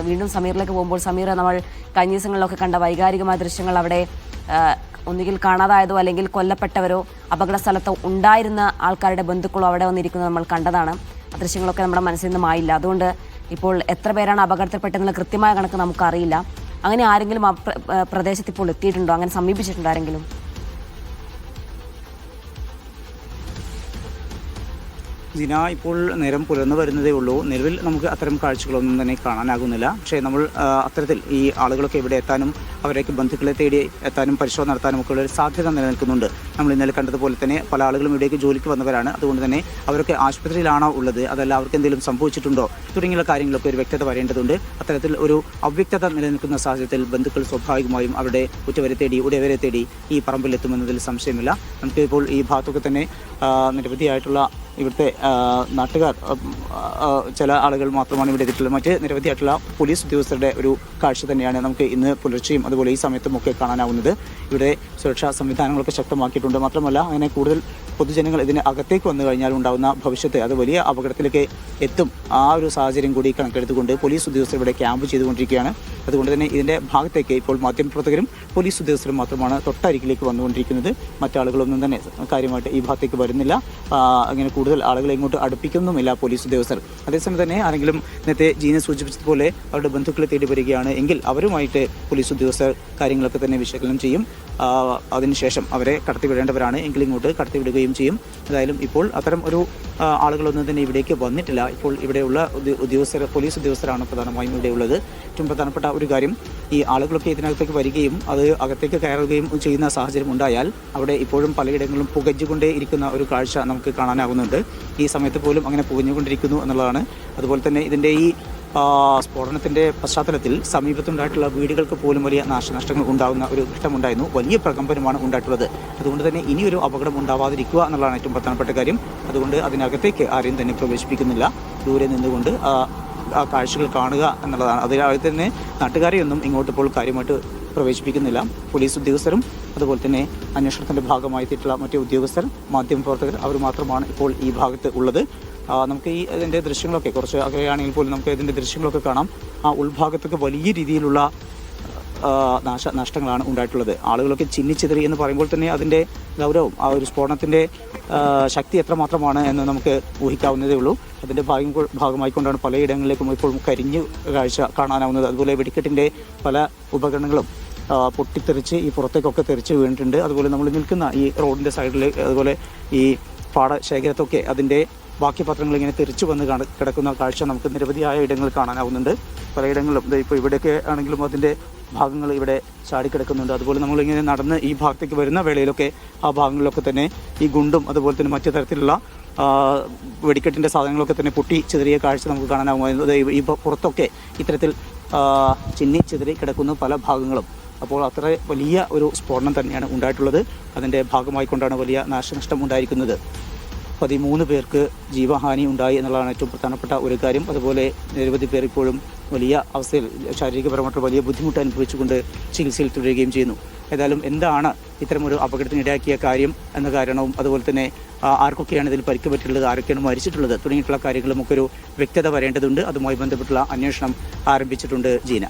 വീണ്ടും സമീറിലേക്ക് പോകുമ്പോൾ സമീർ നമ്മൾ കഴിഞ്ഞ ദിവസങ്ങളിലൊക്കെ കണ്ട വൈകാരികമായ ദൃശ്യങ്ങൾ അവിടെ ഒന്നുകിൽ കാണാതായതോ അല്ലെങ്കിൽ കൊല്ലപ്പെട്ടവരോ അപകട സ്ഥലത്തോ ഉണ്ടായിരുന്ന ആൾക്കാരുടെ ബന്ധുക്കളോ അവിടെ വന്നിരിക്കുന്നത് നമ്മൾ കണ്ടതാണ്. ആ ദൃശ്യങ്ങളൊക്കെ നമ്മുടെ മനസ്സിൽ നിന്നും ആയില്ല. അതുകൊണ്ട് ഇപ്പോൾ എത്ര പേരാണ് അപകടത്തിൽപ്പെട്ടതെന്നുള്ള കൃത്യമായ കണക്ക് നമുക്കറിയില്ല. അങ്ങനെ ആരെങ്കിലും ആ പ്രദേശത്ത് ഇപ്പോൾ എത്തിയിട്ടുണ്ടോ? അങ്ങനെ സമീപിച്ചിട്ടുണ്ടോ ആരെങ്കിലും? ദിന ഇപ്പോൾ നേരം പുലർന്നു വരുന്നതേ ഉള്ളൂ. നിലവിൽ നമുക്ക് അത്തരം കാഴ്ചകളൊന്നും തന്നെ കാണാനാകുന്നില്ല. പക്ഷേ നമ്മൾ അത്തരത്തിൽ ഈ ആളുകളൊക്കെ ഇവിടെ എത്താനും അവരേക്ക് ബന്ധുക്കളെ തേടി എത്താനും പരിശോധന നടത്താനും ഒക്കെ ഉള്ള ഒരു സാധ്യത നിലനിൽക്കുന്നുണ്ട്. നമ്മൾ ഇന്നലെ കണ്ടതുപോലെ തന്നെ പല ആളുകളും ഇവിടേക്ക് ജോലിക്ക് വന്നവരാണ്. അതുകൊണ്ട് തന്നെ അവരൊക്കെ ആശുപത്രിയിലാണോ ഉള്ളത്, അതല്ല അവർക്ക് എന്തെങ്കിലും സംഭവിച്ചിട്ടുണ്ടോ തുടങ്ങിയുള്ള കാര്യങ്ങളൊക്കെ ഒരു വ്യക്തത വരേണ്ടതുണ്ട്. അത്തരത്തിൽ ഒരു അവ്യക്തത നിലനിൽക്കുന്ന സാഹചര്യത്തിൽ ബന്ധുക്കൾ സ്വാഭാവികമായും അവരുടെ ഉറ്റവരെ തേടി ഉടയവരെ തേടി ഈ പറമ്പിലെത്തുമെന്നതിൽ സംശയമില്ല. നമുക്ക് ഇപ്പോൾ ഈ ഭാഗത്തൊക്കെ തന്നെ നിരവധിയായിട്ടുള്ള ഇവിടുത്തെ നാട്ടുകാർ, ചില ആളുകൾ മാത്രമാണ് ഇവിടെ എത്തിയിട്ടുള്ളത്. മറ്റ് നിരവധിയായിട്ടുള്ള പോലീസ് ഉദ്യോഗസ്ഥരുടെ ഒരു കാഴ്ച തന്നെയാണ് നമുക്ക് ഇന്ന് പുലർച്ചെയും അതുപോലെ ഈ സമയത്തും ഒക്കെ കാണാനാവുന്നത്. ഇവിടെ സുരക്ഷാ സംവിധാനങ്ങളൊക്കെ ശക്തമാക്കിയിട്ടുണ്ട്. മാത്രമല്ല അങ്ങനെ കൂടുതൽ പൊതുജനങ്ങൾ ഇതിന് അകത്തേക്ക് വന്നു കഴിഞ്ഞാൽ ഉണ്ടാകുന്ന ഭവിഷ്യത്ത് അത് വലിയ അപകടത്തിലേക്ക് എത്തും. ആ ഒരു സാഹചര്യം കൂടി കണക്കെടുത്തുകൊണ്ട് പോലീസ് ഉദ്യോഗസ്ഥർ ഇവിടെ ക്യാമ്പ് ചെയ്തുകൊണ്ടിരിക്കുകയാണ്. അതുകൊണ്ട് തന്നെ ഇതിൻ്റെ ഭാഗത്തേക്ക് ഇപ്പോൾ മാധ്യമപ്രവർത്തകരും പോലീസ് ഉദ്യോഗസ്ഥരും മാത്രമാണ് തൊട്ടരികിലേക്ക് വന്നുകൊണ്ടിരിക്കുന്നത്. മറ്റാളുകളൊന്നും തന്നെ കാര്യമായിട്ട് ഈ ഭാഗത്തേക്ക് വരുന്നില്ല. അങ്ങനെ കൂടുതൽ ആളുകളെ ഇങ്ങോട്ട് അടുപ്പിക്കുന്നുമില്ല പോലീസ് ഉദ്യോഗസ്ഥർ. അതേസമയം തന്നെ ആരെങ്കിലും നേരത്തെ ജീന സൂചിപ്പിച്ചതുപോലെ അവരുടെ ബന്ധുക്കളെ തേടി വരികയാണ് എങ്കിൽ അവരുമായിട്ട് പോലീസ് ഉദ്യോഗസ്ഥർ കാര്യങ്ങളൊക്കെ തന്നെ വിശകലനം ചെയ്യും. അതിനുശേഷം അവരെ കടത്തിവിടേണ്ടവരാണ് എങ്കിൽ ഇങ്ങോട്ട് കടത്തിവിടുകയും ചെയ്യും. ഏതായാലും ഇപ്പോൾ അത്തരം ഒരു ആളുകളൊന്നും തന്നെ ഇവിടേക്ക് വന്നിട്ടില്ല. ഇപ്പോൾ ഇവിടെയുള്ള ഉദ്യോഗസ്ഥർ, പോലീസ് ഉദ്യോഗസ്ഥരാണ് പ്രധാനമായും ഇവിടെയുള്ളത്. ഏറ്റവും പ്രധാനപ്പെട്ട ഒരു കാര്യം, ഈ ആളുകളൊക്കെ ഇതിനകത്തേക്ക് വരികയും അത് അകത്തേക്ക് കയറുകയും ചെയ്യുന്ന സാഹചര്യം ഉണ്ടായാൽ അവിടെ ഇപ്പോഴും പലയിടങ്ങളിലും പുകഞ്ഞുകൊണ്ടേ ഇരിക്കുന്ന ഒരു കാഴ്ച നമുക്ക് കാണാനാകുന്നുണ്ട്. ഈ സമയത്ത് പോലും അങ്ങനെ പുകഞ്ഞുകൊണ്ടിരിക്കുന്നു എന്നുള്ളതാണ്. അതുപോലെ തന്നെ ഇതിൻ്റെ ഈ സ്ഫോടനത്തിൻ്റെ പശ്ചാത്തലത്തിൽ സമീപത്തുണ്ടായിട്ടുള്ള വീടുകൾക്ക് പോലും വലിയ നാശനഷ്ടങ്ങൾ ഉണ്ടാകുന്ന ഒരു ഘട്ടമുണ്ടായിരുന്നു. വലിയ പ്രകമ്പനമാണ് ഉണ്ടായിട്ടുള്ളത്. അതുകൊണ്ട് തന്നെ ഇനിയൊരു അപകടം ഉണ്ടാവാതിരിക്കുക എന്നുള്ളതാണ് ഏറ്റവും പ്രധാനപ്പെട്ട കാര്യം. അതുകൊണ്ട് അതിനകത്തേക്ക് ആരെയും തന്നെ പ്രവേശിപ്പിക്കുന്നില്ല. ദൂരെ നിന്നുകൊണ്ട് ആ കാഴ്ചകൾ കാണുക എന്നുള്ളതാണ്. അതിൽ തന്നെ നാട്ടുകാരെയൊന്നും ഇങ്ങോട്ട് ഇപ്പോൾ കാര്യമായിട്ട് പ്രവേശിപ്പിക്കുന്നില്ല. പോലീസ് ഉദ്യോഗസ്ഥരും അതുപോലെ തന്നെ അന്വേഷണത്തിൻ്റെ ഭാഗമായി എത്തിയിട്ടുള്ള മറ്റ് ഉദ്യോഗസ്ഥർ, മാധ്യമപ്രവർത്തകർ അവർ മാത്രമാണ് ഇപ്പോൾ ഈ ഭാഗത്ത് ഉള്ളത്. നമുക്ക് ഇതിൻ്റെ ദൃശ്യങ്ങളൊക്കെ കുറച്ച് അകലെയാണെങ്കിൽ പോലും നമുക്ക് ഇതിൻ്റെ ദൃശ്യങ്ങളൊക്കെ കാണാം. ആ ഉൾഭാഗത്തൊക്കെ വലിയ രീതിയിലുള്ള നാശനഷ്ടങ്ങളാണ് ഉണ്ടായിട്ടുള്ളത്. ആളുകളൊക്കെ ചിന്നിച്ചിതറി എന്ന് പറയുമ്പോൾ തന്നെ അതിൻ്റെ ഗൗരവം, ആ ഒരു സ്ഫോടനത്തിൻ്റെ ശക്തി എത്രമാത്രമാണ് എന്ന് നമുക്ക് ഊഹിക്കാവുന്നതേ ഉള്ളൂ. അതിൻ്റെ ഭാഗമായിക്കൊണ്ടാണ് പലയിടങ്ങളിലേക്കും ഇപ്പോൾ കരിഞ്ഞു കാഴ്ച കാണാനാവുന്നത്. അതുപോലെ വെടിക്കെട്ടിൻ്റെ പല ഉപകരണങ്ങളും പൊട്ടിത്തെറിച്ച് ഈ പുറത്തേക്കൊക്കെ തെറിച്ച് വീണിട്ടുണ്ട്. അതുപോലെ നമ്മൾ നിൽക്കുന്ന ഈ റോഡിൻ്റെ സൈഡിൽ അതുപോലെ ഈ പാടശേഖരത്തൊക്കെ അതിൻ്റെ ബാക്കി പത്രങ്ങൾ ഇങ്ങനെ തിരിച്ചു വന്ന് കിടക്കുന്ന കാഴ്ച നമുക്ക് നിരവധിയായ ഇടങ്ങൾ കാണാനാവുന്നുണ്ട്. പലയിടങ്ങളിലും ഇപ്പോൾ ഇവിടെയൊക്കെ ആണെങ്കിലും അതിൻ്റെ ഭാഗങ്ങൾ ഇവിടെ ചാടിക്കിടക്കുന്നുണ്ട്. അതുപോലെ നമ്മളിങ്ങനെ നടന്ന് ഈ ഭാഗത്തേക്ക് വരുന്ന വേളയിലൊക്കെ ആ ഭാഗങ്ങളിലൊക്കെ തന്നെ ഈ ഗുണ്ടും അതുപോലെ തന്നെ മറ്റു തരത്തിലുള്ള വെടിക്കെട്ടിൻ്റെ സാധനങ്ങളൊക്കെ തന്നെ പൊട്ടി ചിതറിയ കാഴ്ച നമുക്ക് കാണാനാവുന്നത്. ഈ പുറത്തൊക്കെ ഇത്തരത്തിൽ ചിന്നി ചിതറി കിടക്കുന്ന പല ഭാഗങ്ങളും. അപ്പോൾ അത്ര വലിയ ഒരു സ്ഫോടനം തന്നെയാണ് ഉണ്ടായിട്ടുള്ളത്. അതിൻ്റെ ഭാഗമായിക്കൊണ്ടാണ് വലിയ നാശനഷ്ടം ഉണ്ടായിരിക്കുന്നത്. 13 പേർക്ക് ജീവഹാനി ഉണ്ടായി എന്നുള്ളതാണ് ഏറ്റവും പ്രധാനപ്പെട്ട ഒരു കാര്യം. അതുപോലെ നിരവധി പേർ ഇപ്പോഴും വലിയ അവസ്ഥയിൽ ശാരീരികപരമായിട്ട് വലിയ ബുദ്ധിമുട്ട് അനുഭവിച്ചുകൊണ്ട് ചികിത്സയിൽ തുടരുകയും ചെയ്യുന്നു. ഏതായാലും എന്താണ് ഇത്തരമൊരു അപകടത്തിനിടയാക്കിയ കാര്യം എന്ന കാരണവും അതുപോലെ തന്നെ ആർക്കൊക്കെയാണ് ഇതിൽ പരിക്ക് പറ്റിയിട്ടുള്ളത്, ആരൊക്കെയാണ് മരിച്ചിട്ടുള്ളത് തുടങ്ങിയിട്ടുള്ള കാര്യങ്ങളും ഒക്കെ ഒരു വ്യക്തത വരേണ്ടതുണ്ട്. അതുമായി ബന്ധപ്പെട്ടുള്ള അന്വേഷണം ആരംഭിച്ചിട്ടുണ്ട് ജീന.